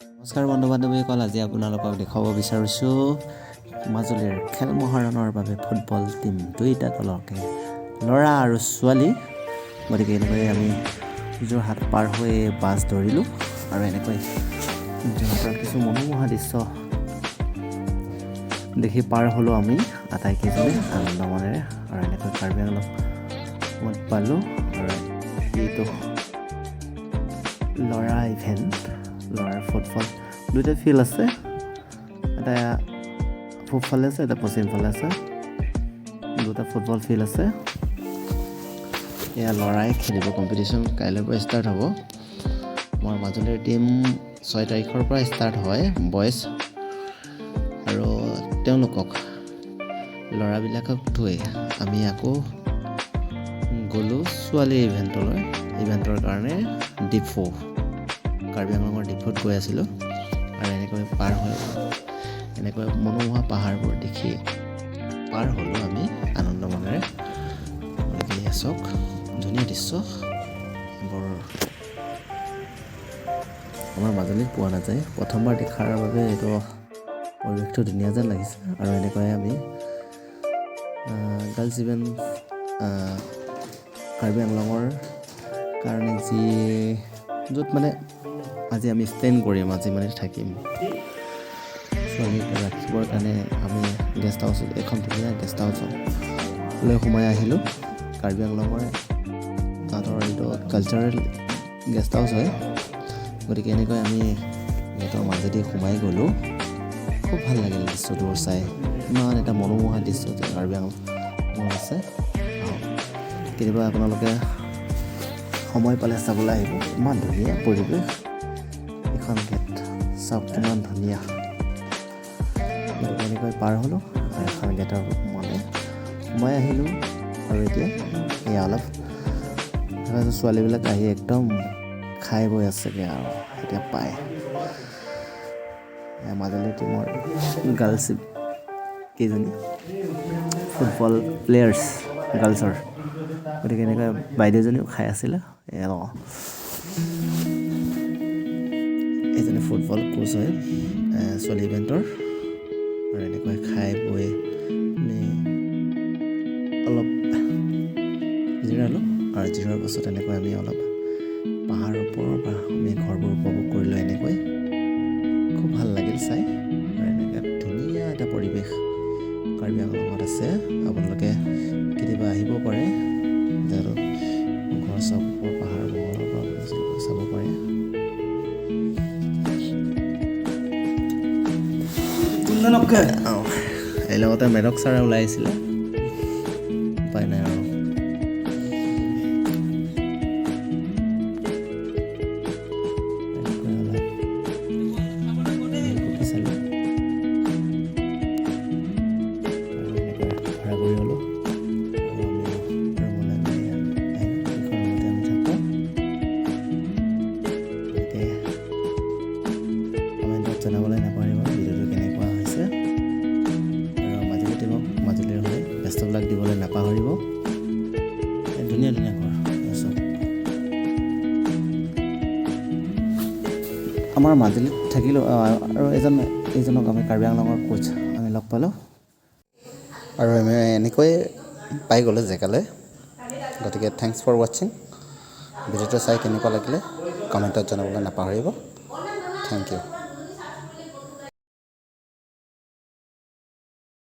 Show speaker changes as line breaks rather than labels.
নমস্কাৰ বন্ধু বান্ধৱীসকল, আজি আপোনালোকক দেখাব বিচাৰিছোঁ মাজুলীৰ খেল মহাৰণৰ বাবে ফুটবল টীম দুইটা দলকে ল'ৰা আৰু ছোৱালী। গতিকে এনেকৈ আমি যোৰহাট পাৰ হৈ বাছ ধৰিলোঁ আৰু এনেকৈ যোৰহাটৰ কিছু মনোমোহা দৃশ্য দেখি পাৰ হ'লোঁ আমি আটাইকেইজনে আনন্দ মনেৰে। আৰু এনেকৈ কাৰ্বি আংলং পালোঁ আৰু এইটো ল'ৰা ইভেণ্ট, ল'ৰাৰ ফুটবল দুইটা ফিল্ড আছে, এটা পূবফালে আছে এটা পশ্চিমফালে আছে, দুটা ফুটবল ফিল্ড আছে। এয়া ল'ৰাই খেলিব, কম্পিটিশ্যন কাইলৈৰ পৰা ষ্টাৰ্ট হ'ব। আমাৰ মাজুলীৰ টীম 6 তাৰিখৰ পৰা ষ্টাৰ্ট হয় বইজ, আৰু তেওঁলোকক ল'ৰাবিলাকক থৈ আমি আকৌ গ'লোঁ ছোৱালী ইভেণ্টৰ কাৰণে ডিফু, কাৰ্বি আংলঙৰ ডিফুত গৈ আছিলোঁ। আৰু এনেকৈ পাৰ হৈ এনেকৈ মনোমোহা পাহাৰবোৰ দেখি পাৰ হ'লোঁ আমি আনন্দ মনেৰে। গতিকে চাওক, ধুনীয়া দৃশ্য, বৰ আমাৰ মাজুলীত পোৱা নাযায়। প্ৰথমবাৰ দেখাৰ বাবে এইটো পৰিৱেশটো ধুনীয়া যেন লাগিছে। আৰু এনেকৈ আমি গাৰ্লছ ইভেণ্ট কাৰ্বি আংলঙৰ কাৰণে য'ত মানে আজি আমি ষ্টেণ্ড কৰিম, আজি মানে থাকিম ছোৱালীক ৰাখিবৰ কাৰণে আমি গেষ্ট হাউচ, এখন ধুনীয়া গেষ্ট হাউচলৈ সোমাই আহিলোঁ। কাৰ্বি আংলঙৰ তাহাঁতৰ এইটো কালচাৰেল গেষ্ট হাউচ হয়। গতিকে এনেকৈ আমি সিহঁতৰ মাজেদি সোমাই গ'লোঁ। খুব ভাল লাগিল দৃশ্যটো চাই, ইমান এটা মনোমোহা দৃশ্য যে কাৰ্বি আংলঙত আছে। কেতিয়াবা আপোনালোকে সময় পালে চাবলৈ আহিব, ইমান ধুনীয়া পৰিৱেশ। এখন গেট চাওক কিমান ধুনীয়া। এনেকৈ পাৰ হ'লোঁ আৰু এখন গেটৰ মানে সোমাই আহিলোঁ। আৰু এতিয়া এয়া অলপ ছোৱালীবিলাক আহি একদম খাই বৈ আছেগৈ আৰু এতিয়া পায়। মাজুলী টীমৰ গাৰ্লছ কেইজনী ফুটবল প্লেয়াৰ্ছ গাৰ্লছৰ, গতিকে এনেকৈ বাইদেউজনীও খাই আছিলে। এইজনী ফুটবল কোচ হয় ছোৱালী ইভেণ্টৰ। আৰু এনেকৈ খাই বৈ অলপ জিৰালোঁ, আৰু জিৰোৱাৰ পাছত এনেকৈ আমি অলপ পাহাৰৰ ওপৰৰ পৰা আমি ঘৰবোৰ উপভোগ কৰিলোঁ। এনেকৈ খুব ভাল লাগিল চাই। আৰু এনেকৈ ধুনীয়া এটা পৰিৱেশ কাৰ্বি আংলঙত আছে। আপোনালোকে কেতিয়াবা আহিব পাৰে, যিহেতু ঘৰ চব পাহাৰ বহৰৰ পৰা চাব পাৰে। এই লগতে মেডক ছাৰে ওলাই আহিছিলে, উপায় নাই আৰু। জনাবলৈ নাপাহৰিব ভিডিঅ'টো কেনেকুৱা হৈছে, আৰু মাজুলী টীমক মাজুলীৰ হৈ বেষ্টবিলাক দিবলৈ নাপাহৰিব। ধুনীয়া ধুনীয়া ঘৰ চব আমাৰ মাজুলীত থাকিলোঁ। আৰু এইজনক আমি কাৰ্বি আংলঙৰ কোচ আমি লগ পালোঁ, আৰু আমি এনেকৈ পাই গ'লোঁ জেগালৈ। গতিকে থেংকছ ফৰ ৱাচিং। ভিডিঅ'টো চাই কেনেকুৱা লাগিলে কমেণ্টত জনাবলৈ নাপাহৰিব। Thank U.